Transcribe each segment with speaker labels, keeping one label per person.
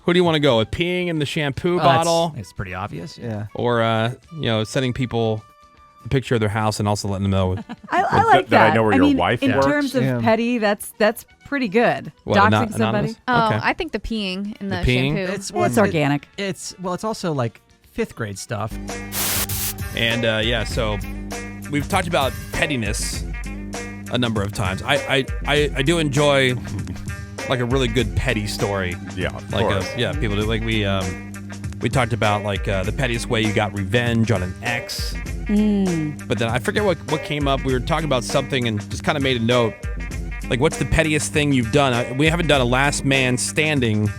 Speaker 1: Who do you want to go with? Peeing in the shampoo bottle?
Speaker 2: It's pretty obvious.
Speaker 3: Yeah.
Speaker 1: Or, sending people a picture of their house and also letting them know.
Speaker 4: I like that.
Speaker 5: That I know where your
Speaker 4: mean,
Speaker 5: wife
Speaker 4: in
Speaker 5: works.
Speaker 4: terms of petty, that's pretty good.
Speaker 1: What,
Speaker 4: Doxing somebody.
Speaker 1: anonymous?
Speaker 6: Oh,
Speaker 1: Okay.
Speaker 6: I think the peeing in the
Speaker 1: peeing?
Speaker 6: shampoo.
Speaker 4: It's organic.
Speaker 2: It's also like 5th grade stuff.
Speaker 1: And so we've talked about pettiness a number of times. I do enjoy like a really good petty story.
Speaker 5: Yeah, of
Speaker 1: like
Speaker 5: course.
Speaker 1: people do. Like we talked about like the pettiest way you got revenge on an ex. But then I forget what came up. We were talking about something and just kind of made a note. Like, what's the pettiest thing you've done? We haven't done a last man standing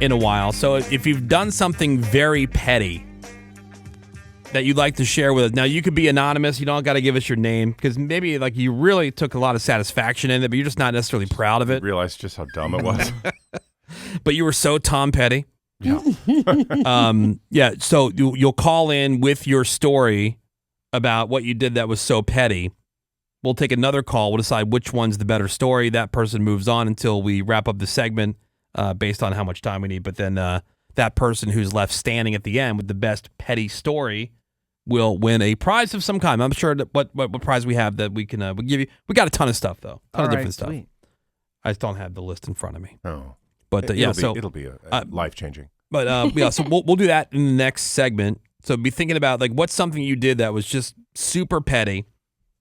Speaker 1: in a while. So if you've done something very petty that you'd like to share with us, now you could be anonymous. You don't got to give us your name because maybe like you really took a lot of satisfaction in it, but you're just not necessarily proud of it.
Speaker 5: You realized just how dumb it was.
Speaker 1: But you were so Tom Petty.
Speaker 5: Yeah.
Speaker 1: So you'll call in with your story about what you did that was so petty. We'll take another call. We'll decide which one's the better story. That person moves on until we wrap up the segment based on how much time we need. But then that person who's left standing at the end with the best petty story will win a prize of some kind. I'm sure that what prize we have that we can we'll give you. We got a ton of stuff, though. A ton of different stuff. I just don't have the list in front of me.
Speaker 5: Oh.
Speaker 1: But
Speaker 5: it'll be life-changing.
Speaker 1: But so we'll do that in the next segment. So be thinking about like what's something you did that was just super petty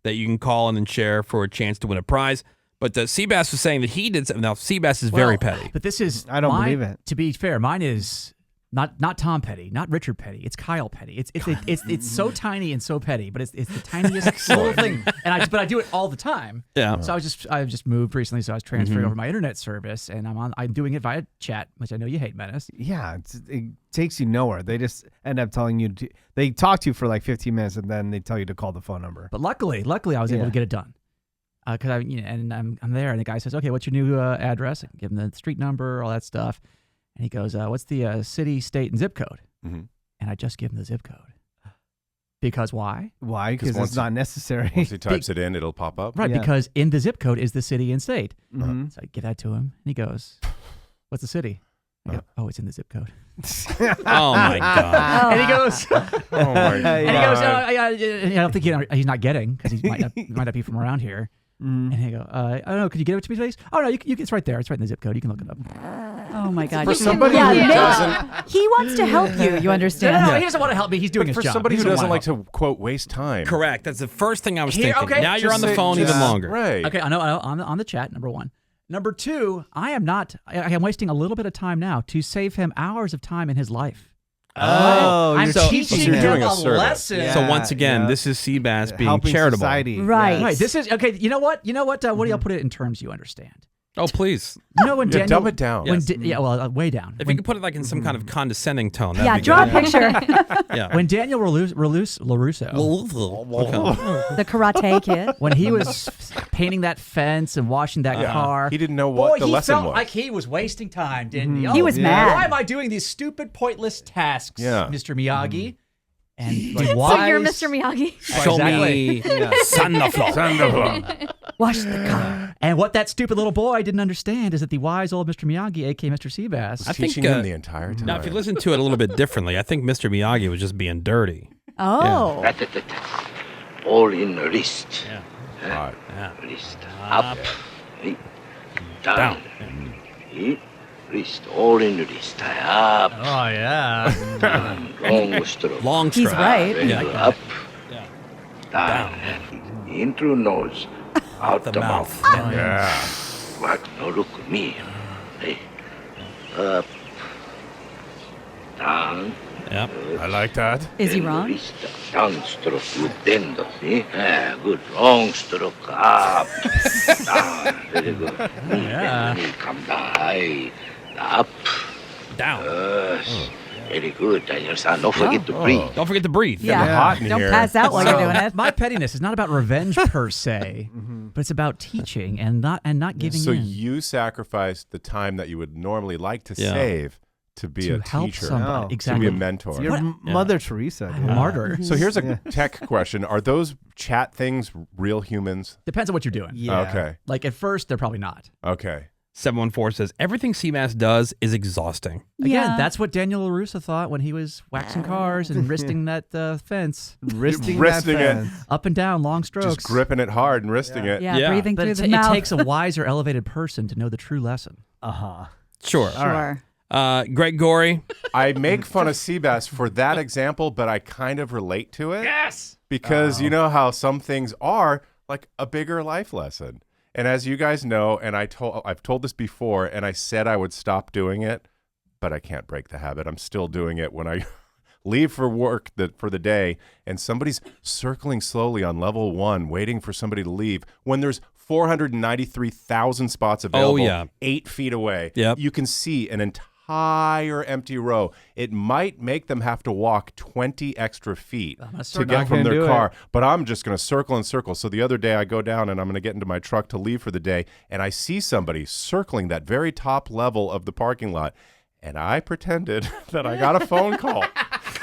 Speaker 1: that you can call in and share for a chance to win a prize. But Sebass was saying that he did something. Now Sebass is very petty.
Speaker 2: But this is
Speaker 3: I don't believe it.
Speaker 2: To be fair, mine is not Tom Petty, not Richard Petty. It's Kyle Petty. It's so tiny and so petty, but it's the tiniest little thing. And I do it all the time.
Speaker 1: Yeah.
Speaker 2: So I just moved recently, so I was transferred over my internet service, and I'm doing it via chat, which I know you hate, Menace.
Speaker 3: Yeah, it takes you nowhere. They just end up telling you they talk to you for like 15 minutes, and then they tell you to call the phone number.
Speaker 2: But luckily, I was able to get it done. Because I'm there, and the guy says, "Okay, what's your new address?" I give him the street number, all that stuff, and he goes, "What's the city, state, and zip code?" Mm-hmm. And I just give him the zip code. Because why?
Speaker 3: Why? Because it's not necessary.
Speaker 5: Once he types it in, it'll pop up.
Speaker 2: Right, because in the zip code is the city and state.
Speaker 3: Mm-hmm.
Speaker 2: So I give that to him, and he goes, "What's the city?" I go, "Oh, it's in the zip code."
Speaker 1: Oh my god!
Speaker 2: And he goes,
Speaker 5: "Oh my god!"
Speaker 2: And he goes, "I don't think he's not getting because he might not be from around here." And he go, I don't know. Could you give it to me, please? Oh no, it's right there. It's right in the zip code. You can look it up.
Speaker 4: Oh my God!
Speaker 5: For somebody who doesn't,
Speaker 4: he wants to help you. You understand?
Speaker 2: No, he doesn't want to help me. He's doing his job.
Speaker 5: For somebody who doesn't like to quote waste time.
Speaker 1: Correct. That's the first thing I was thinking.
Speaker 2: Okay.
Speaker 1: Now you're on the phone even longer.
Speaker 5: Right.
Speaker 2: Okay, I know. On the chat. Number one. Number two. I am wasting a little bit of time now to save him hours of time in his life.
Speaker 3: Oh,
Speaker 2: I'm
Speaker 3: you're
Speaker 2: teaching
Speaker 5: you're
Speaker 2: him
Speaker 5: doing a
Speaker 2: a
Speaker 5: service.
Speaker 2: lesson.
Speaker 3: Yeah.
Speaker 1: So once again, this is Seabass being
Speaker 3: helping
Speaker 1: charitable.
Speaker 3: Society.
Speaker 4: Right.
Speaker 2: Right. This is okay. You know what? Woody, I'll put it in terms you understand.
Speaker 1: Oh please.
Speaker 2: You know when
Speaker 5: Yeah,
Speaker 2: Daniel,
Speaker 5: dumb it down.
Speaker 2: When
Speaker 1: Yes.
Speaker 2: way down.
Speaker 1: If you could put it like in some kind of condescending tone.
Speaker 4: Yeah.
Speaker 1: That'd be
Speaker 4: Draw a
Speaker 1: good.
Speaker 4: picture.
Speaker 1: Yeah.
Speaker 2: When Daniel LaRusso,
Speaker 4: The Karate Kid.
Speaker 2: when he was painting that fence and washing that car,
Speaker 5: He didn't know what the lesson
Speaker 2: he felt
Speaker 5: was.
Speaker 2: like he was wasting time, didn't he?
Speaker 4: He was mad.
Speaker 2: Why am I doing these stupid, pointless tasks,
Speaker 5: Yeah.
Speaker 2: Mr. Miyagi? And
Speaker 6: So you're Mr. Miyagi.
Speaker 1: Show me Sandaflow.
Speaker 4: Wash the car.
Speaker 2: And what that stupid little boy didn't understand is that the wise old Mr. Miyagi, aka Mr. Seabass,
Speaker 1: I think
Speaker 5: Teaching him the entire time.
Speaker 1: now if you listen to it a little bit differently, I think Mr. Miyagi was just being dirty.
Speaker 4: Oh.
Speaker 7: All in the wrist.
Speaker 5: Right.
Speaker 7: Wrist. Up. Down. Wrist. All in the wrist. Up.
Speaker 2: oh yeah,
Speaker 7: Long stroke.
Speaker 1: Long stroke.
Speaker 4: He's right.
Speaker 7: Very good. Up.
Speaker 1: Yeah.
Speaker 7: Down. In through nose. Out the mouth.
Speaker 5: Yeah.
Speaker 7: What? Now look at me. Hey. Up. Down.
Speaker 1: Yep.
Speaker 5: I like that.
Speaker 4: Is he wrong?
Speaker 7: Wrist. Down stroke. Look tender. See? Good. Long stroke. Up. Down. Very good.
Speaker 2: Yeah.
Speaker 7: Then come down. High. Up.
Speaker 1: Down.
Speaker 7: Very good. Don't forget to breathe.
Speaker 1: Don't forget to breathe.
Speaker 4: Yeah.
Speaker 5: hot in
Speaker 4: Don't
Speaker 5: here.
Speaker 4: pass out while you're doing it.
Speaker 2: my pettiness is not about revenge per se, but it's about teaching and not giving
Speaker 5: So
Speaker 2: in.
Speaker 5: you sacrificed the time that you would normally like to
Speaker 1: Yeah.
Speaker 5: save to be
Speaker 2: to
Speaker 5: a
Speaker 2: help
Speaker 5: teacher,
Speaker 2: somebody.
Speaker 3: Oh.
Speaker 2: Exactly.
Speaker 5: to be a mentor.
Speaker 3: You're Mother Teresa.
Speaker 2: I'm
Speaker 3: Dude.
Speaker 2: a martyr.
Speaker 5: So here's a tech question: are those chat things real humans?
Speaker 2: Depends on what you're doing.
Speaker 3: Yeah.
Speaker 5: Okay.
Speaker 2: Like at first, they're probably not.
Speaker 5: Okay.
Speaker 1: 714 says, everything Sebass does is exhausting.
Speaker 2: Again,
Speaker 4: Yeah.
Speaker 2: that's what Daniel LaRusso thought when he was waxing cars and wristing that fence.
Speaker 3: Wristing
Speaker 5: Wristing
Speaker 3: that
Speaker 5: it.
Speaker 3: fence.
Speaker 2: Up and down, long strokes.
Speaker 5: Just gripping it hard and wristing it.
Speaker 4: Yeah,
Speaker 1: Yeah.
Speaker 4: breathing
Speaker 2: But
Speaker 4: through
Speaker 2: it,
Speaker 4: the
Speaker 2: it
Speaker 4: mouth.
Speaker 2: takes a wiser, elevated person to know the true lesson.
Speaker 3: Uh-huh.
Speaker 1: Sure.
Speaker 4: Sure.
Speaker 1: Greg Gorey.
Speaker 5: I make fun of Seabass for that example, but I kind of relate to it. Yes. Because you know how some things are like a bigger life lesson. And as you guys know, and I've told this before, and I said I would stop doing it, but I can't break the habit. I'm still doing it when I leave for work for the day, and somebody's circling slowly on level 1, waiting for somebody to leave when there's 493,000 spots available 8 feet away.
Speaker 1: Yep.
Speaker 5: You can see an entire empty row. It might make them have to walk 20 extra feet to get from their car, but I'm just going to circle and circle. So the other day I go down and I'm going to get into my truck to leave for the day, and I see somebody circling that very top level of the parking lot, and I pretended that I got a phone call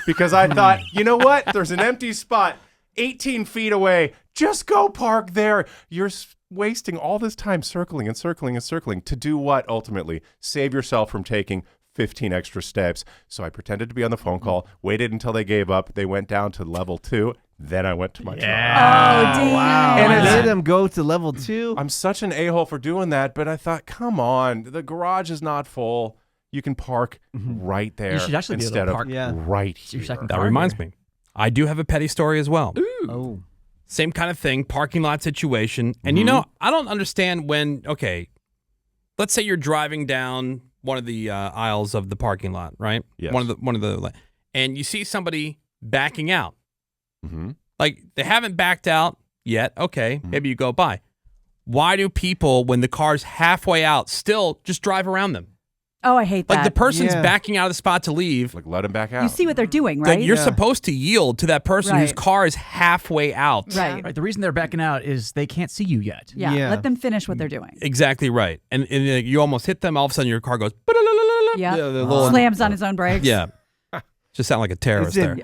Speaker 5: because I thought, you know what? There's an empty spot 18 feet away. Just go park there. You're wasting all this time circling and circling and circling to do what ultimately? Save yourself from taking 15 extra steps. So I pretended to be on the phone call, waited until they gave up. They went down to level 2. Then I went to my truck.
Speaker 4: Oh, damn.
Speaker 3: Wow. And I made them go to level 2.
Speaker 5: I'm such an a-hole for doing that, but I thought, come on, the garage is not full. You can park right there.
Speaker 2: You should actually be able to
Speaker 5: instead of
Speaker 2: park
Speaker 5: right
Speaker 2: your
Speaker 5: here.
Speaker 2: second
Speaker 1: That
Speaker 2: car
Speaker 1: reminds
Speaker 2: here.
Speaker 1: me. I do have a petty story as well.
Speaker 3: Oh.
Speaker 1: Same kind of thing, parking lot situation. And you know, I don't understand when, okay, let's say you're driving down one of the aisles of the parking lot, right?
Speaker 5: Yes.
Speaker 1: One of the, and you see somebody backing out.
Speaker 5: Mm-hmm.
Speaker 1: Like they haven't backed out yet. Okay, maybe you go by. Why do people, when the car's halfway out, still just drive around them?
Speaker 4: Oh, I hate that.
Speaker 1: Like the person's
Speaker 3: Yeah.
Speaker 1: backing out of the spot to leave.
Speaker 5: Like, let him back out.
Speaker 4: You see what they're doing,
Speaker 1: Like,
Speaker 4: right?
Speaker 1: you're supposed to yield to that person whose
Speaker 4: Right.
Speaker 1: car is halfway out.
Speaker 4: Right.
Speaker 2: Right. The reason they're backing out is they can't see you yet.
Speaker 4: Yeah.
Speaker 3: Yeah.
Speaker 4: Let them finish what they're doing.
Speaker 1: Exactly right. And you almost hit them. All of a sudden, your car goes.
Speaker 4: Yeah.
Speaker 1: The little-
Speaker 4: Slams on his own brakes.
Speaker 1: Yeah. Just sound like a terrorist
Speaker 3: It's
Speaker 1: there.
Speaker 3: in-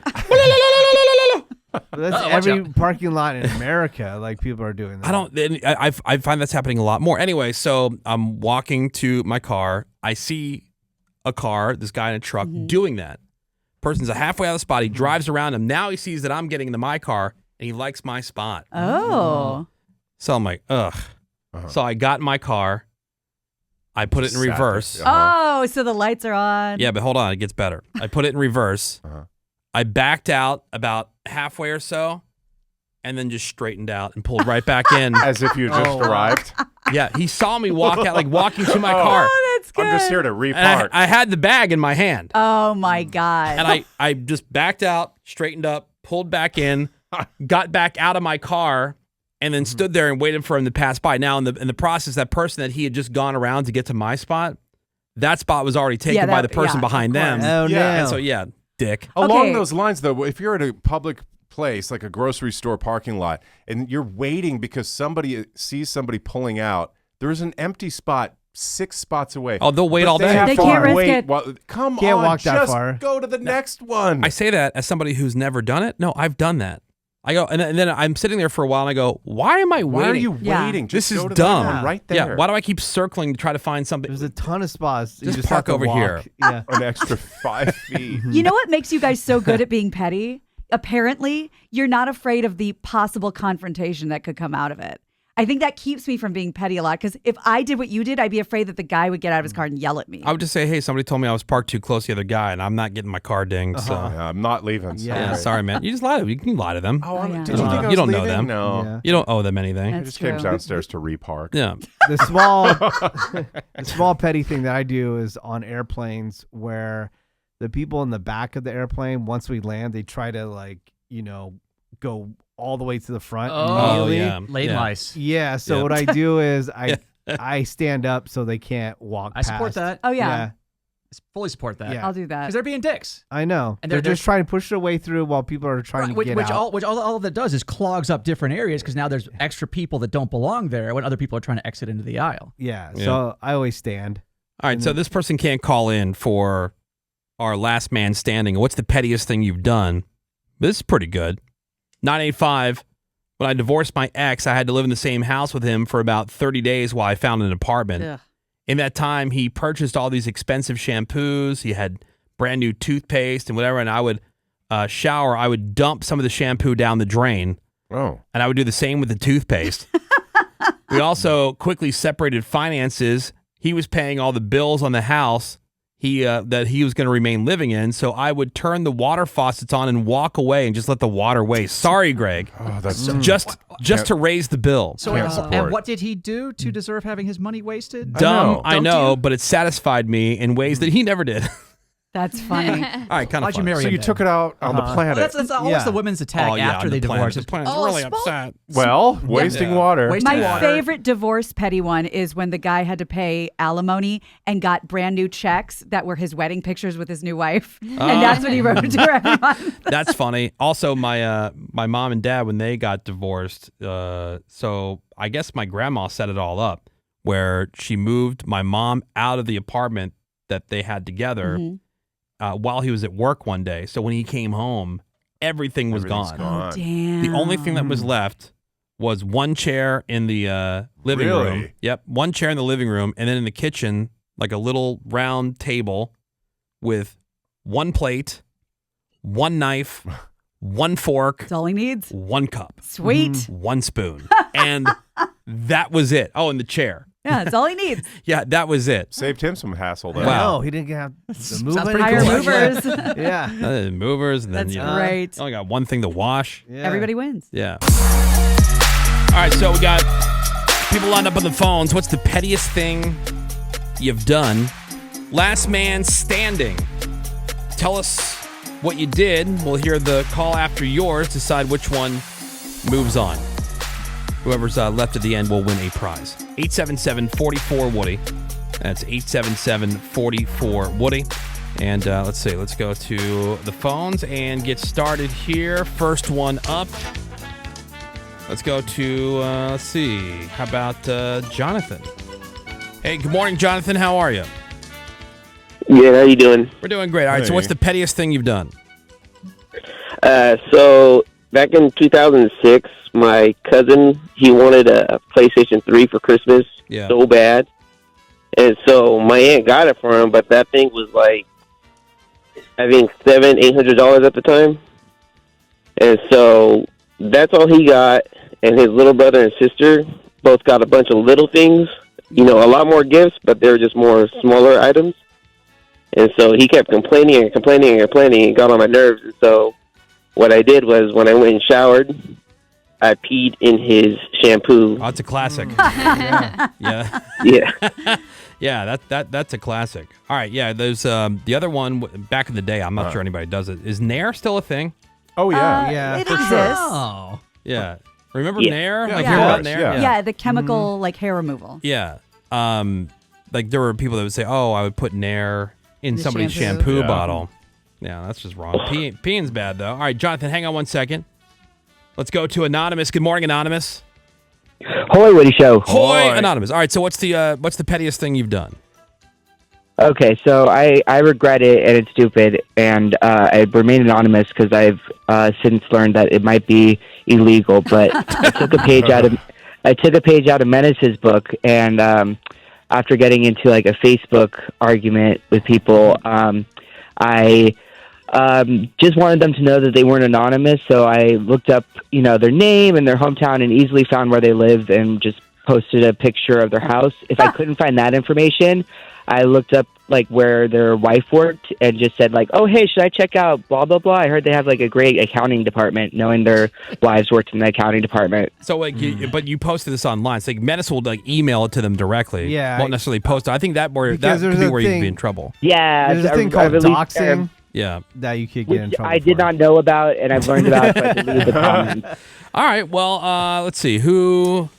Speaker 3: That's every parking lot in America. Like people are doing that.
Speaker 1: I don't. I find that's happening a lot more. Anyway, so I'm walking to my car. I see a car, this guy in a truck, doing that. Person's halfway out of the spot. He drives around him. Now he sees that I'm getting into my car, and he likes my spot.
Speaker 4: Oh.
Speaker 1: So I'm like, ugh. So I got in my car. I put it in
Speaker 5: Sat there.
Speaker 1: reverse.
Speaker 5: Uh-huh.
Speaker 4: Oh, so the lights are on.
Speaker 1: Yeah, but hold on, it gets better. I put it in reverse. I backed out about halfway or so, and then just straightened out and pulled right back in.
Speaker 5: As if you just arrived.
Speaker 1: Yeah, he saw me walk out, like walking to my car.
Speaker 4: Oh, that's good.
Speaker 5: I'm just here to
Speaker 1: And
Speaker 5: repark.
Speaker 1: I had the bag in my hand.
Speaker 4: Oh, my God.
Speaker 1: And I just backed out, straightened up, pulled back in, got back out of my car, and then stood there and waited for him to pass by. Now, in the process, that person that he had just gone around to get to my spot, that spot was already taken by the person behind them.
Speaker 3: Oh,
Speaker 5: Yeah.
Speaker 3: no.
Speaker 1: And so, yeah, dick.
Speaker 5: Along
Speaker 4: Okay.
Speaker 5: those lines, though, if you're at a public place like a grocery store parking lot and you're waiting because somebody sees somebody pulling out, there's an empty spot 6 spots away.
Speaker 1: Oh, they'll wait
Speaker 5: But
Speaker 1: all day.
Speaker 5: have
Speaker 4: They
Speaker 5: to
Speaker 4: can't risk
Speaker 5: wait
Speaker 4: it.
Speaker 5: Come
Speaker 3: Can't
Speaker 5: on,
Speaker 3: walk that
Speaker 5: just
Speaker 3: far.
Speaker 5: go to the next one.
Speaker 1: I say that as somebody who's never done it. No, I've done that. I go, and then I'm sitting there for a while, and I go, why am I waiting?
Speaker 5: Why are you
Speaker 4: Yeah.
Speaker 5: waiting?
Speaker 1: This
Speaker 5: Just
Speaker 1: is
Speaker 5: go to the
Speaker 1: dumb.
Speaker 5: one right there.
Speaker 1: Yeah, why do I keep circling to try to find something?
Speaker 3: There's a ton of spots. You
Speaker 1: Just
Speaker 3: just
Speaker 1: park
Speaker 3: have to
Speaker 1: over
Speaker 3: walk.
Speaker 1: here.
Speaker 3: Yeah.
Speaker 5: An extra 5 feet.
Speaker 4: You know what makes you guys so good at being petty? Apparently, you're not afraid of the possible confrontation that could come out of it. I think that keeps me from being petty a lot, because if I did what you did, I'd be afraid that the guy would get out of his car and yell at me.
Speaker 1: I would just say, hey, somebody told me I was parked too close to the other guy, and I'm not getting my car dinged. So,
Speaker 5: Yeah, I'm not leaving.
Speaker 3: Yeah.
Speaker 1: yeah, sorry, man. You just lie to them. You can lie to them.
Speaker 5: Oh,
Speaker 4: yeah.
Speaker 5: did you think I was
Speaker 1: You don't know
Speaker 5: leaving?
Speaker 1: them.
Speaker 5: No.
Speaker 3: Yeah.
Speaker 1: You don't owe them anything.
Speaker 5: I
Speaker 4: That's
Speaker 5: just came
Speaker 4: true.
Speaker 5: downstairs to repark.
Speaker 1: Yeah.
Speaker 3: The small petty thing that I do is on airplanes where the people in the back of the airplane, once we land, they try to go all the way to the front.
Speaker 1: Oh,
Speaker 3: immediately.
Speaker 1: yeah.
Speaker 2: Lane
Speaker 1: Yeah.
Speaker 2: lice.
Speaker 3: Yeah. So
Speaker 1: Yeah.
Speaker 3: what I do is I stand up so they can't walk
Speaker 2: I
Speaker 3: past.
Speaker 2: support that.
Speaker 4: Oh, yeah.
Speaker 2: Fully support that.
Speaker 3: Yeah.
Speaker 4: I'll do that.
Speaker 2: Because they're being dicks.
Speaker 3: I know.
Speaker 2: And
Speaker 3: They're
Speaker 2: they're-
Speaker 3: just trying to push their way through while people are trying to
Speaker 2: which,
Speaker 3: get
Speaker 2: which
Speaker 3: out.
Speaker 2: all that does is clogs up different areas because now there's extra people that don't belong there when other people are trying to exit into the aisle.
Speaker 3: Yeah.
Speaker 1: Yeah.
Speaker 3: So I always stand.
Speaker 1: All right, so this person can't call in for our last man standing. What's the pettiest thing you've done? This is pretty good. 985. When I divorced my ex, I had to live in the same house with him for about 30 days while I found an apartment.
Speaker 4: Ugh.
Speaker 1: in that time, he purchased all these expensive shampoos. He had brand new toothpaste and whatever. And I would shower. I would dump some of the shampoo down the drain.
Speaker 5: Oh.
Speaker 1: And I would do the same with the toothpaste. We also quickly separated finances. He was paying all the bills on the house that he was going to remain living in. So I would turn the water faucets on and walk away and just let the water waste. Sorry, Greg.
Speaker 5: Oh, that's
Speaker 1: just to raise the bill.
Speaker 2: So, and what did he do to deserve having his money wasted?
Speaker 1: Dumb, I know, but it satisfied me in ways that he never did.
Speaker 4: That's funny.
Speaker 1: All right, kind of
Speaker 2: Why'd you
Speaker 1: funny.
Speaker 2: marry
Speaker 5: So
Speaker 2: him
Speaker 5: you
Speaker 2: then?
Speaker 5: took it out on the planet.
Speaker 2: That's always the women's attack after they divorce.
Speaker 1: The planet's really upset.
Speaker 5: Well, wasting water.
Speaker 4: My favorite divorce petty one is when the guy had to pay alimony and got brand new checks that were his wedding pictures with his new wife. And that's what he wrote to her every month.
Speaker 1: That's funny. Also, my mom and dad, when they got divorced, so I guess my grandma set it all up where she moved my mom out of the apartment that they had together while he was at work one day. So when he came home, everything was gone.
Speaker 4: Oh, damn.
Speaker 1: The only thing that was left was one chair in the living room. Yep, one chair in the living room, and then in the kitchen, like a little round table with one plate, one knife, one fork.
Speaker 4: That's all he needs.
Speaker 1: One cup.
Speaker 4: Sweet.
Speaker 1: One spoon. And that was it. Oh, and the chair.
Speaker 4: Yeah, that's all he needs.
Speaker 1: Yeah, that was it.
Speaker 5: Saved him some hassle, though.
Speaker 1: Wow.
Speaker 3: No, he didn't have the movers.
Speaker 4: Hire movers.
Speaker 3: Yeah.
Speaker 1: Movers. And then,
Speaker 4: That's
Speaker 1: you know,
Speaker 4: great.
Speaker 1: only got one thing to wash.
Speaker 3: Yeah.
Speaker 4: Everybody wins.
Speaker 1: Yeah. All right, so we got people lined up on the phones. What's the pettiest thing you've done? Last man standing. Tell us what you did. We'll hear the call after yours. Decide which one moves on. Whoever's left at the end will win a prize. 877-44-WOODY. That's 877-44-WOODY. And let's see. Let's go to the phones and get started here. First one up. Let's go to, let's see. How about Jonathan? Hey, good morning, Jonathan. How are you?
Speaker 8: Yeah, how you doing?
Speaker 1: We're doing great. All right, so what's the pettiest thing you've done?
Speaker 8: So back in 2006, my cousin, he wanted a PlayStation 3 for Christmas so bad. And so my aunt got it for him, but that thing was like, I think $700-800 at the time. And so that's all he got. And his little brother and sister both got a bunch of little things, you know, a lot more gifts, but they were just more smaller items. And so he kept complaining and got on my nerves. And so what I did was when I went and showered, I peed in his shampoo.
Speaker 1: Oh, it's a classic. Yeah. Yeah, that's a classic. All right, yeah, there's the other one back in the day, I'm not sure anybody does it. Is Nair still a thing?
Speaker 5: Oh, yeah.
Speaker 3: Yeah,
Speaker 4: it
Speaker 3: for
Speaker 4: exists.
Speaker 3: sure.
Speaker 2: Oh.
Speaker 1: Yeah. Remember Nair?
Speaker 5: Yeah,
Speaker 1: Like,
Speaker 5: of
Speaker 1: hear about
Speaker 5: course,
Speaker 1: Nair?
Speaker 5: yeah.
Speaker 4: Yeah, the chemical like hair removal.
Speaker 1: Yeah. Like there were people that would say, "Oh, I would put Nair in
Speaker 4: The
Speaker 1: somebody's
Speaker 4: shampoo.
Speaker 1: shampoo
Speaker 5: Yeah.
Speaker 1: bottle." Yeah, that's just wrong. Peeing's bad though. All right, Jonathan, hang on one second. Let's go to Anonymous. Good morning, Anonymous.
Speaker 8: Holy Woody Show.
Speaker 1: Hoy, Anonymous. All right, so what's the pettiest thing you've done?
Speaker 8: Okay, so I regret it, and it's stupid, and I remain anonymous because I've since learned that it might be illegal. But I took a page out of Menace's book, and after getting into like a Facebook argument with people, I just wanted them to know that they weren't anonymous. So I looked up, their name and their hometown, and easily found where they lived, and just posted a picture of their house. If I couldn't find that information, I looked up like where their wife worked and just said like, "Oh, hey, should I check out blah, blah, blah? I heard they have like a great accounting department," knowing their wives worked in the accounting department.
Speaker 1: So like, but you posted this online. So like Menace will like email it to them directly.
Speaker 3: Yeah.
Speaker 1: Won't necessarily post it. I think that could
Speaker 3: Because
Speaker 1: be
Speaker 3: there's
Speaker 1: where
Speaker 3: a
Speaker 1: you could
Speaker 3: thing-
Speaker 1: be in trouble.
Speaker 8: Yeah.
Speaker 3: There's a thing
Speaker 8: I
Speaker 3: called
Speaker 8: released,
Speaker 3: doxing
Speaker 1: Yeah.
Speaker 3: that you could get
Speaker 8: which
Speaker 3: in trouble
Speaker 8: I did
Speaker 3: for.
Speaker 8: not know about, and I've learned about, so I deleted the comment.
Speaker 1: All right. Well, let's see. Who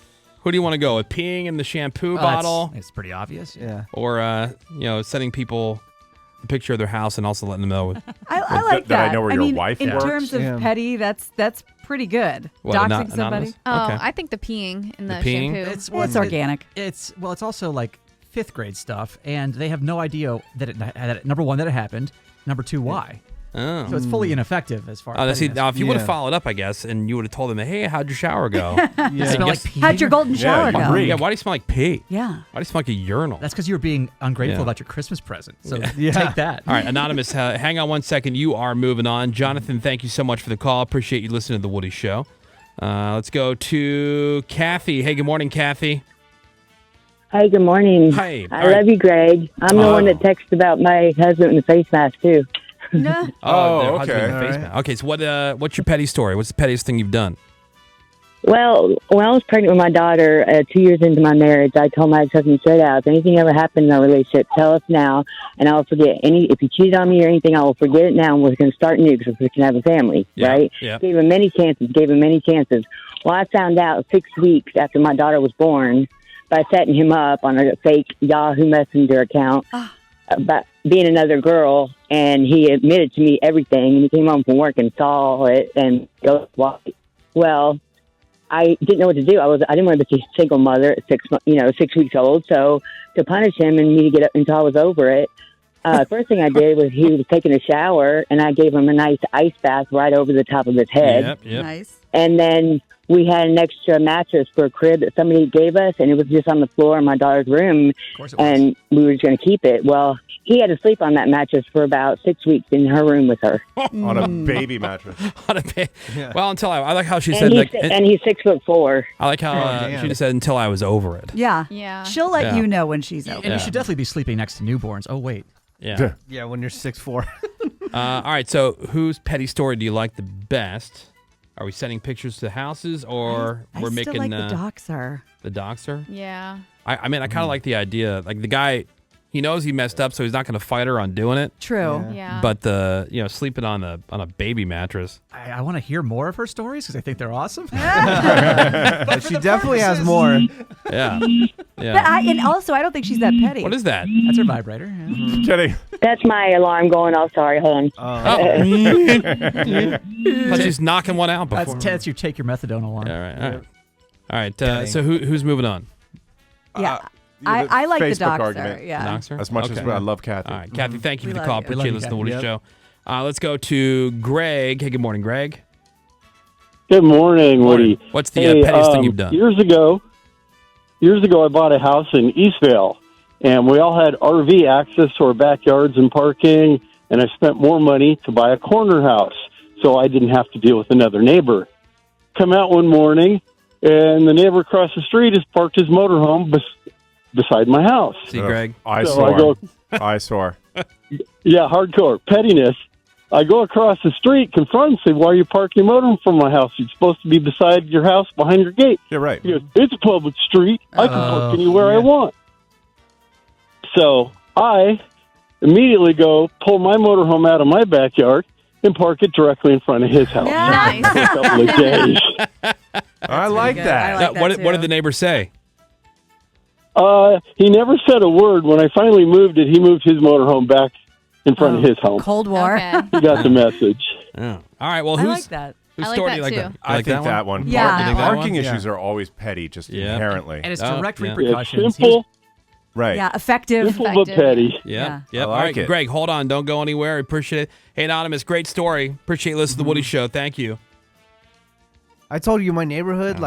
Speaker 1: do you want to go with? Peeing in the shampoo bottle,
Speaker 2: It's pretty obvious.
Speaker 3: Yeah.
Speaker 1: or sending people a picture of their house and also letting them know.
Speaker 4: I like
Speaker 5: that I
Speaker 4: that.
Speaker 5: know where your
Speaker 4: mean,
Speaker 5: wife
Speaker 4: in
Speaker 5: works?
Speaker 4: terms of
Speaker 3: Yeah.
Speaker 4: petty, that's pretty good.
Speaker 1: What,
Speaker 4: Doxing somebody.
Speaker 1: anonymous?
Speaker 6: Oh,
Speaker 1: Okay.
Speaker 6: I think the peeing in the,
Speaker 1: peeing?
Speaker 6: shampoo.
Speaker 2: It's
Speaker 4: organic.
Speaker 2: It's also like fifth grade stuff, and they have no idea that number one, that it happened. Number two, why.
Speaker 1: Oh.
Speaker 2: So it's fully ineffective as far as
Speaker 1: see,
Speaker 2: pettiness.
Speaker 1: now if you would have followed up, I guess, and you would have told them, hey, how'd your shower go?
Speaker 2: Does it smell like pee?
Speaker 4: How'd your golden shower go?
Speaker 1: Yeah, why do you smell like pee?
Speaker 4: Yeah.
Speaker 1: Why do you smell like a urinal?
Speaker 2: That's because you were being ungrateful
Speaker 1: Yeah.
Speaker 2: about your Christmas present. So
Speaker 3: Yeah.
Speaker 2: take that.
Speaker 1: All right, Anonymous, hang on one second. You are moving on. Jonathan, thank you so much for the call. Appreciate you listening to The Woody Show. Let's go to Kathy. Hey, good morning, Kathy.
Speaker 9: Hi, good morning.
Speaker 1: Hi.
Speaker 9: I love you, Greg. I'm the one that texted about my husband in the face mask, too.
Speaker 4: No.
Speaker 1: Their husband
Speaker 5: okay.
Speaker 1: in the face mask. Okay, so what's your petty story? What's the pettiest thing you've done?
Speaker 9: Well, when I was pregnant with my daughter, 2 years into my marriage, I told my ex-husband straight out, if anything ever happened in our relationship, tell us now, and I will forget if you cheated on me or anything, I will forget it now, and we're going to start new because we can have a family, right?
Speaker 1: Yeah.
Speaker 9: Gave him many chances. Well, I found out 6 weeks after my daughter was born by setting him up on a fake Yahoo Messenger account about being another girl, and he admitted to me everything, and he came home from work and saw it and go walk. Well, I didn't know what to do. I didn't want to be a single mother at 6 weeks old. So to punish him and me to get up until I was over it, first thing I did was he was taking a shower, and I gave him a nice ice bath right over the top of his head.
Speaker 1: Yep.
Speaker 4: Nice.
Speaker 9: And then we had an extra mattress for a crib that somebody gave us, and it was just on the floor in my daughter's room, and we were just going to keep it. Well, he had to sleep on that mattress for about 6 weeks in her room with her.
Speaker 5: On a baby mattress.
Speaker 1: Well, until I like how she
Speaker 9: And
Speaker 1: said
Speaker 9: he's,
Speaker 1: that.
Speaker 9: and he's 6'4".
Speaker 1: I like how she just said until I was over it.
Speaker 4: Yeah.
Speaker 6: Yeah.
Speaker 4: She'll let
Speaker 1: Yeah.
Speaker 4: you know when she's over.
Speaker 2: And you should definitely be sleeping next to newborns. Oh, wait.
Speaker 1: Yeah.
Speaker 3: Yeah, when you're 6'4".
Speaker 1: All right. So, whose petty story do you like the best? Are we sending pictures to houses, or
Speaker 4: I
Speaker 1: we're
Speaker 4: still
Speaker 1: making
Speaker 4: like the doxer.
Speaker 1: the doxer?
Speaker 6: Yeah.
Speaker 1: I mean, I kind of like the idea. Like the guy, he knows he messed up, so he's not going to fight her on doing it.
Speaker 4: True.
Speaker 6: Yeah.
Speaker 1: But sleeping on a baby mattress.
Speaker 2: I want to hear more of her stories because I think they're awesome.
Speaker 3: But she definitely has more.
Speaker 1: Yeah.
Speaker 4: But
Speaker 1: Yeah.
Speaker 4: and also, I don't think she's that petty.
Speaker 1: What is that?
Speaker 2: That's her vibrator. Yeah.
Speaker 5: Kidding.
Speaker 9: That's my alarm going off. Sorry, hold on.
Speaker 1: But she's knocking one out before.
Speaker 2: That's you take your methadone alarm.
Speaker 1: All right. All right. So who's moving on?
Speaker 4: Yeah. I like the
Speaker 5: Facebook
Speaker 4: doxer.
Speaker 5: argument.
Speaker 4: Yeah.
Speaker 1: Doxer?
Speaker 5: As much as
Speaker 1: Okay.
Speaker 5: I love Kathy.
Speaker 1: All right, Kathy, thank you
Speaker 4: We
Speaker 1: for the
Speaker 4: love
Speaker 1: call.
Speaker 4: you.
Speaker 2: We love
Speaker 1: Appreciate
Speaker 2: you,
Speaker 1: listening to the Woody
Speaker 3: Kathy.
Speaker 1: Show. Let's go to Greg. Hey, good morning, Greg.
Speaker 10: Good morning, Woody.
Speaker 1: What's the pettiest thing you've done?
Speaker 10: Years ago, I bought a house in Eastvale, and we all had RV access to our backyards and parking, and I spent more money to buy a corner house so I didn't have to deal with another neighbor. Come out one morning, and the neighbor across the street has parked his motorhome beside my house.
Speaker 1: See, Greg?
Speaker 5: Eyesore. Eyesore.
Speaker 10: Yeah, hardcore. Pettiness. I go across the street, confront him, say, why are you parking your motorhome from my house? It's supposed to be beside your house, behind your gate.
Speaker 5: You're right.
Speaker 10: He goes, it's a public street. I can park anywhere I want. So I immediately go pull my motorhome out of my backyard and park it directly in front of his house.
Speaker 6: Nice.
Speaker 10: A couple of days.
Speaker 5: I like
Speaker 4: good.
Speaker 5: that.
Speaker 4: I like that
Speaker 1: What
Speaker 4: too.
Speaker 1: did the neighbor say?
Speaker 10: He never said a word. When I finally moved it, he moved his motorhome back in front of his home.
Speaker 4: Cold War.
Speaker 6: Okay.
Speaker 10: He got the message.
Speaker 1: Oh. All right. Well,
Speaker 4: I
Speaker 1: whose
Speaker 4: like that.
Speaker 1: whose
Speaker 6: I like
Speaker 1: story
Speaker 6: that
Speaker 1: do you like?
Speaker 6: too.
Speaker 1: that?
Speaker 5: I think that one.
Speaker 4: Yeah.
Speaker 1: You think that
Speaker 5: Parking
Speaker 1: one?
Speaker 5: issues are always petty, just
Speaker 1: Yeah.
Speaker 5: inherently.
Speaker 2: And it's
Speaker 1: Oh,
Speaker 2: direct
Speaker 1: yeah.
Speaker 10: It's
Speaker 2: repercussions.
Speaker 10: simple,
Speaker 5: Right.
Speaker 4: Yeah. Effective.
Speaker 10: simple but petty.
Speaker 1: Yeah.
Speaker 4: Yeah.
Speaker 1: Yep.
Speaker 5: I
Speaker 1: All
Speaker 5: like
Speaker 1: right,
Speaker 5: it.
Speaker 1: Greg, hold on. Don't go anywhere. I appreciate it. Hey, Anonymous, great story. Appreciate listening to the Woody Show. Thank you.
Speaker 3: I told you my neighborhood,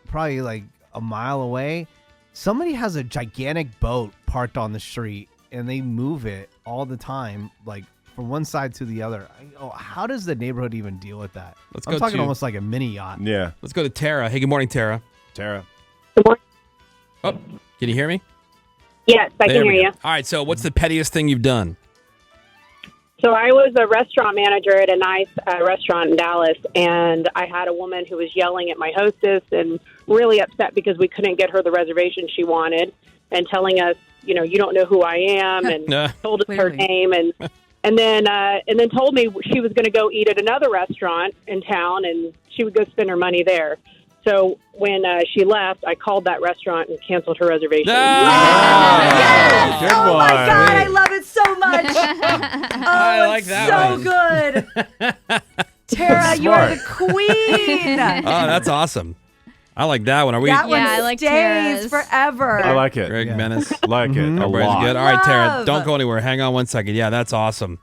Speaker 3: probably like a mile away, somebody has a gigantic boat parked on the street, and they move it all the time, like from one side to the other. How does the neighborhood even deal with that?
Speaker 1: Let's
Speaker 3: I'm
Speaker 1: go
Speaker 3: talking
Speaker 1: to-
Speaker 3: almost like a mini yacht.
Speaker 5: Yeah.
Speaker 1: Let's go to Tara. Hey, good morning, Tara.
Speaker 5: Tara.
Speaker 1: Oh, can you hear me?
Speaker 11: Yes, I
Speaker 1: There
Speaker 11: can
Speaker 1: we
Speaker 11: hear
Speaker 1: go.
Speaker 11: you.
Speaker 1: All right. So, what's the pettiest thing you've done?
Speaker 11: So I was a restaurant manager at a nice restaurant in Dallas, and I had a woman who was yelling at my hostess and really upset because we couldn't get her the reservation she wanted, and telling us, you don't know who I am, and told us her name, and then told me she was going to go eat at another restaurant in town, and she would go spend her money there. So when she left, I called that restaurant and canceled her reservation.
Speaker 4: Yes!
Speaker 5: Good
Speaker 4: Oh
Speaker 5: one.
Speaker 4: my God, I love it so much.
Speaker 1: I like
Speaker 4: it's
Speaker 1: that
Speaker 4: so
Speaker 1: one.
Speaker 4: good. Tara, you are the queen.
Speaker 1: Oh, that's awesome. I like that one. Are we?
Speaker 4: That one
Speaker 6: I like
Speaker 4: stays
Speaker 6: Tara's.
Speaker 4: forever.
Speaker 5: I like it.
Speaker 1: Greg Menace.
Speaker 5: Like it. A
Speaker 1: Everybody's
Speaker 5: lot.
Speaker 1: good. All right, Tara,
Speaker 4: Love.
Speaker 1: don't go anywhere. Hang on one second. Yeah, that's awesome.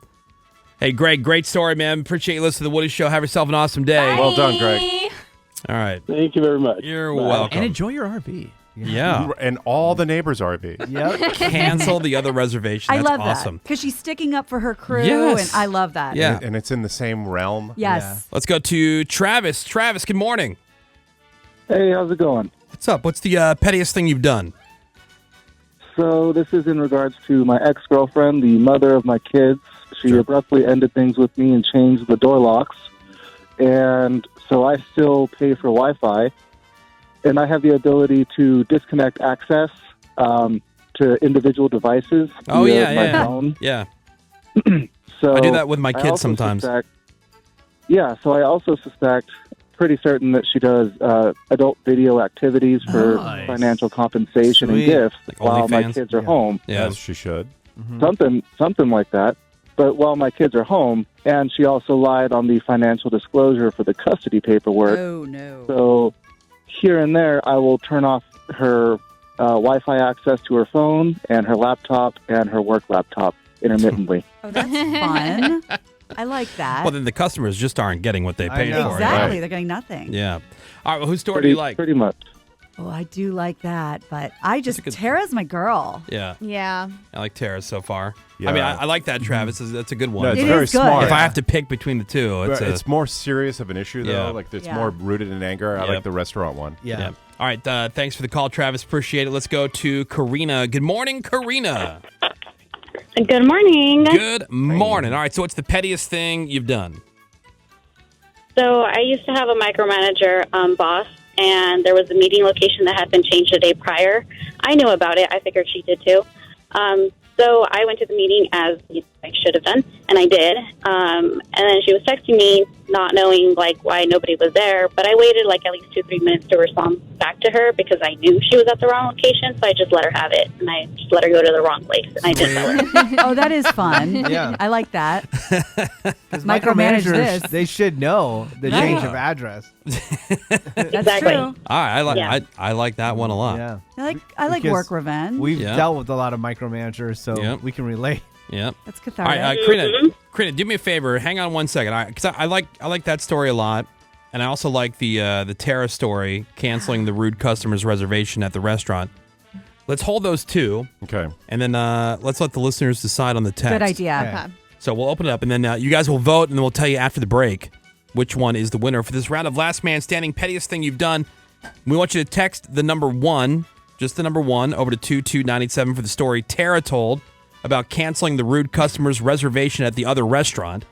Speaker 1: Hey, Greg, great story, man. Appreciate you listening to The Woody Show. Have yourself an awesome day.
Speaker 6: Bye.
Speaker 5: Well done, Greg.
Speaker 1: All right.
Speaker 10: Thank you very much.
Speaker 1: You're welcome.
Speaker 2: And enjoy your RV.
Speaker 1: Yeah.
Speaker 5: And all the neighbors' RVs.
Speaker 3: Yep.
Speaker 1: Cancel the other reservation.
Speaker 4: I
Speaker 1: That's
Speaker 4: love
Speaker 1: awesome.
Speaker 4: that because she's sticking up for her crew,
Speaker 1: Yes.
Speaker 4: and I love that.
Speaker 1: Yeah.
Speaker 5: And it's in the same realm.
Speaker 4: Yes.
Speaker 1: Let's go to Travis. Travis, good morning.
Speaker 12: Hey, how's it going?
Speaker 1: What's up? What's the pettiest thing you've done?
Speaker 12: So this is in regards to my ex-girlfriend, the mother of my kids. She abruptly ended things with me and changed the door locks. And so I still pay for Wi-Fi. And I have the ability to disconnect access to individual devices via my phone.
Speaker 1: Yeah.
Speaker 12: So
Speaker 1: I do that with my
Speaker 12: I
Speaker 1: kids
Speaker 12: also
Speaker 1: sometimes.
Speaker 12: Yeah, so I also suspect, pretty certain that she does adult video activities for financial compensation
Speaker 3: Sweet.
Speaker 12: and gifts
Speaker 1: Like
Speaker 12: while my
Speaker 1: OnlyFans?
Speaker 12: kids are home.
Speaker 1: Yeah.
Speaker 5: As she should.
Speaker 12: Something like that. But while my kids are home, and she also lied on the financial disclosure for the custody paperwork.
Speaker 4: Oh, no.
Speaker 12: So here and there, I will turn off her Wi-Fi access to her phone and her laptop and her work laptop intermittently.
Speaker 4: Oh, that's fun. I like that.
Speaker 1: Well, then the customers just aren't getting what they paid for.
Speaker 4: Exactly. They're getting nothing.
Speaker 1: Yeah. All right. Well, whose story do you like?
Speaker 12: Pretty much.
Speaker 4: Oh, I do like that, but Tara's my girl.
Speaker 1: Yeah.
Speaker 6: Yeah.
Speaker 1: I like Tara so far.
Speaker 5: Yeah.
Speaker 1: I mean, I like that, Travis. That's a good one.
Speaker 5: No, it's
Speaker 4: It
Speaker 5: very
Speaker 4: is good.
Speaker 5: smart.
Speaker 1: If I have to pick between the two,
Speaker 5: It's more serious of an issue, though.
Speaker 1: Yeah.
Speaker 5: Like, it's
Speaker 4: Yeah.
Speaker 5: more rooted in anger. I
Speaker 1: Yep.
Speaker 5: like the restaurant one.
Speaker 3: Yeah.
Speaker 1: All right. Thanks for the call, Travis. Appreciate it. Let's go to Karina. Good morning, Karina.
Speaker 11: Good morning.
Speaker 1: Good morning. All right. So, what's the pettiest thing you've done?
Speaker 11: So I used to have a micromanager boss, and there was a meeting location that had been changed a day prior. I knew about it. I figured she did too. So I went to the meeting as I should have done, and I did. And then she was texting me, not knowing why nobody was there. But I waited at least 2-3 minutes to respond back to her because I knew she was at the wrong location. So I just let her have it, and I just let her go to the wrong place. And I did tell her.
Speaker 4: Oh, that is fun.
Speaker 3: Yeah.
Speaker 4: I like that.
Speaker 3: Because
Speaker 4: Micromanage this.
Speaker 3: they should know the change of address.
Speaker 4: That's
Speaker 11: Exactly.
Speaker 4: true.
Speaker 1: All right.
Speaker 11: Yeah.
Speaker 1: I like that one a lot.
Speaker 3: Yeah.
Speaker 4: I like
Speaker 3: Because
Speaker 4: work revenge.
Speaker 3: We've
Speaker 1: Yeah.
Speaker 3: dealt with a lot of micromanagers, so
Speaker 1: Yep.
Speaker 3: we can relate.
Speaker 1: Yeah.
Speaker 4: That's
Speaker 1: All
Speaker 4: cathartic.
Speaker 1: right, Karina, do me a favor. Hang on one second, because I like that story a lot, and I also like the Tara story, canceling the rude customer's reservation at the restaurant. Let's hold those two,
Speaker 5: Okay.
Speaker 1: and then let's let the listeners decide on the text.
Speaker 4: Good idea.
Speaker 6: Okay.
Speaker 1: So we'll open it up, and then you guys will vote, and then we'll tell you after the break which one is the winner for this round of Last Man Standing, pettiest thing you've done. We want you to text the number 1, just the number 1, over to 22987 for the story Tara told about canceling the rude customer's reservation at the other restaurant.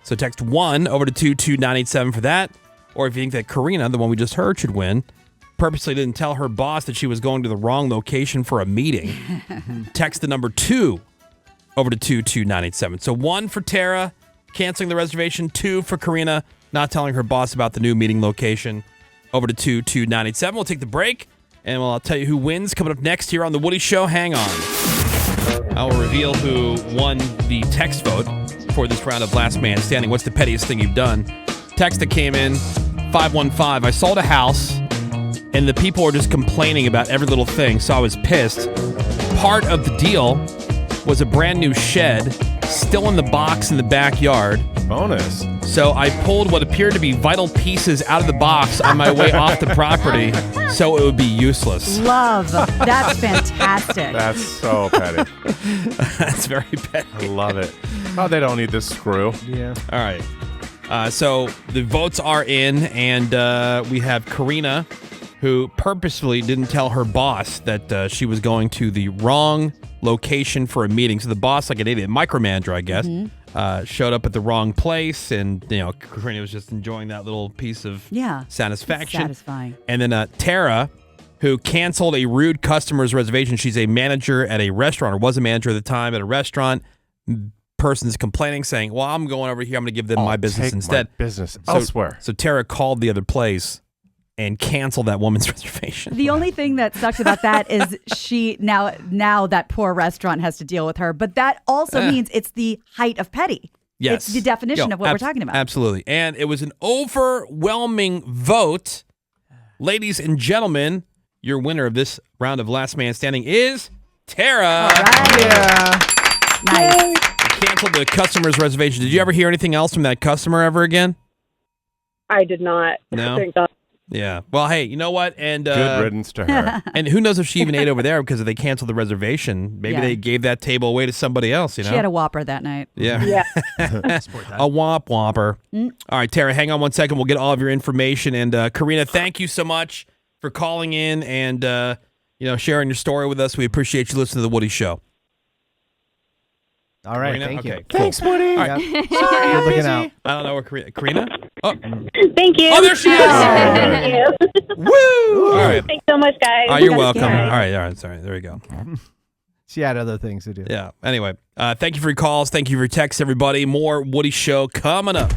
Speaker 1: So text 1 over to 22987 for that. Or if you think that Karina, the one we just heard, should win, purposely didn't tell her boss that she was going to the wrong location for a meeting, text the number 2 over to 22987. So 1 for Tara, canceling the reservation. 2 for Karina, not telling her boss about the new meeting location. Over to 22987. We'll take the break, and I'll tell you who wins coming up next here on The Woody Show. Hang on. I will reveal who won the text vote for this round of Last Man Standing. What's the pettiest thing you've done? Text that came in, 515. I sold a house, and the people were just complaining about every little thing, so I was pissed. Part of the deal was a brand new shed, still in the box in the backyard.
Speaker 5: Bonus.
Speaker 1: So I pulled what appeared to be vital pieces out of the box on my way off the property, so it would be useless.
Speaker 4: Love. That's fantastic.
Speaker 5: That's so petty.
Speaker 1: That's very petty.
Speaker 5: I love it. Oh, they don't need this screw.
Speaker 3: Yeah.
Speaker 1: All right. So the votes are in, and we have Karina, who purposefully didn't tell her boss that she was going to the wrong location for a meeting. So the boss, like an idiot, micromanager, I guess, showed up at the wrong place, and Karina was just enjoying that little piece of satisfaction.
Speaker 4: Satisfying.
Speaker 1: And then Tara, who canceled a rude customer's reservation. She's a manager at a restaurant, or was a manager at the time at a restaurant. Person's complaining, saying, well, I'm going over here. I'm going to give them my business instead.
Speaker 5: My business elsewhere.
Speaker 1: So Tara called the other place and canceled that woman's reservation.
Speaker 4: The only thing that sucks about that is she now that poor restaurant has to deal with her. But that also means it's the height of petty.
Speaker 1: Yes.
Speaker 4: It's the definition of what we're talking about.
Speaker 1: Absolutely. And it was an overwhelming vote. Ladies and gentlemen, your winner of this round of Last Man Standing is Tara.
Speaker 4: All right.
Speaker 3: Yeah.
Speaker 4: Nice.
Speaker 1: You canceled the customer's reservation. Did you ever hear anything else from that customer ever again?
Speaker 11: I did not.
Speaker 1: No?
Speaker 11: Thank God.
Speaker 1: Yeah. Well, hey, you know what? And
Speaker 5: Good riddance to her.
Speaker 1: And who knows if she even ate over there because if they canceled the reservation, maybe
Speaker 4: Yeah.
Speaker 1: they gave that table away to somebody else, you know?
Speaker 4: She had a Whopper that night.
Speaker 1: Yeah.
Speaker 11: Yeah.
Speaker 1: A Whopper. All right, Tara, hang on one second. We'll get all of your information. And Karina, thank you so much for calling in and sharing your story with us. We appreciate you listening to The Woody Show.
Speaker 3: All right,
Speaker 1: Karina?
Speaker 3: thank you.
Speaker 1: Okay, cool.
Speaker 5: Thanks, Woody.
Speaker 1: All right.
Speaker 3: Yep. Good looking out.
Speaker 1: I don't know where Karina? Oh,
Speaker 13: Thank you.
Speaker 1: oh, there she is.
Speaker 13: Thank you.
Speaker 1: Woo! All right.
Speaker 13: Thanks so much, guys.
Speaker 1: Oh, you're welcome.
Speaker 13: Okay.
Speaker 1: All right. Sorry. There we go.
Speaker 3: She had other things to do.
Speaker 1: Yeah. Anyway, thank you for your calls. Thank you for your texts, everybody. More Woody Show coming up.